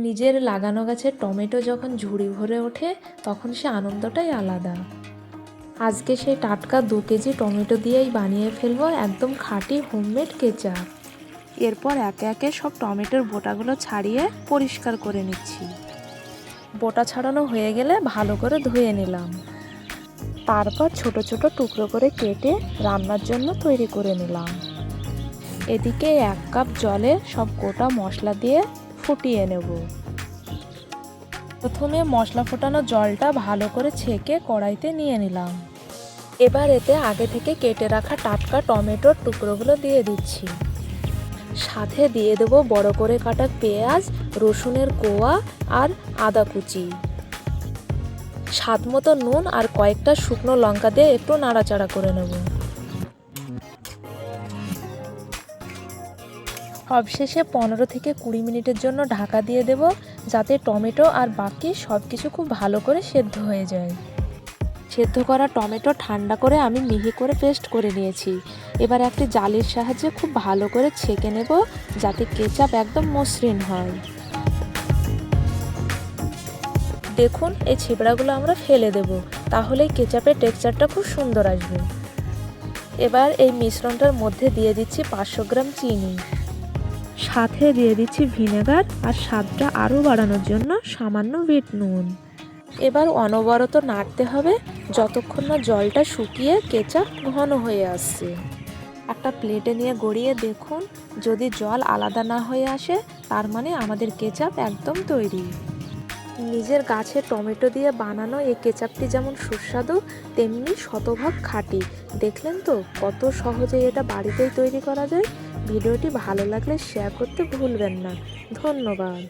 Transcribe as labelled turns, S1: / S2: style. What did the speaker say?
S1: নিজের লাগানো গাছের টমেটো যখন ঝুড়ি ভরে ওঠে তখন সে আনন্দটাই আলাদা। আজকে সেই টাটকা 2 কেজি টমেটো দিয়েই বানিয়ে ফেলবো একদম খাঁটি হোমমেড কেচাপ। এরপর একে একে সব টমেটোর বোটাগুলো ছাড়িয়ে পরিষ্কার করে নিচ্ছি। বোটা ছাড়ানো হয়ে গেলে ভালো করে ধুয়ে নিলাম। তারপর ছোট ছোট টুকরো করে কেটে রান্নার জন্য তৈরি করে নিলাম। এদিকে 1 কাপ জলে সব গোটা মশলা দিয়ে ফুটিয়ে নেব। প্রথমে মশলা ফোটানো জলটা ভালো করে ছেঁকে কড়াইতে নিয়ে নিলাম। এবার এতে আগে থেকে কেটে রাখা টাটকা টমেটোর টুকরোগুলো দিয়ে দিচ্ছি। সাথে দিয়ে দেব বড় করে কাটা পেঁয়াজ, রসুনের কোয়া আর আদা কুচি। স্বাদ মতো নুন আর কয়েকটা শুকনো লঙ্কা দিয়ে একটু নাড়াচাড়া করে নেব। সবশেষে 15 থেকে 20 মিনিটের জন্য ঢাকা দিয়ে দেব, যাতে টমেটো আর বাকি সব কিছু খুব ভালো করে সেদ্ধ হয়ে যায়। সেদ্ধ করা টমেটো ঠান্ডা করে আমি মিহি করে পেস্ট করে নিয়েছি। এবার একটি জালির সাহায্যে খুব ভালো করে ছেঁকে নেব, যাতে কেচাপ একদম মসৃণ হয়। দেখুন, এই ছিবড়াগুলো আমরা ফেলে দেব, তাহলেই কেচাপের টেক্সচারটা খুব সুন্দর আসবে। এবার এই মিশ্রণটার মধ্যে দিয়ে দিচ্ছি 500 গ্রাম চিনি। সাথে দিয়ে দিচ্ছি ভিনেগার আর স্বাদটা আরও বাড়ানোর জন্য সামান্য বিট নুন। এবার অনবরত নাড়তে হবে যতক্ষণ না জলটা শুকিয়ে কেচাপ ঘন হয়ে আসছে। একটা প্লেটে নিয়ে গড়িয়ে দেখুন, যদি জল আলাদা না হয়ে আসে তার মানে আমাদের কেচাপ একদম তৈরি। নিজের গাছের টমেটো দিয়ে বানানো এই কেচাপটি যেমন সুস্বাদু তেমনি শতভাগ খাঁটি। দেখলেন তো কত সহজে এটা বাড়িতেই তৈরি করা যায়। ভিডিওটি ভালো লাগলে শেয়ার করতে ভুলবেন না। ধন্যবাদ।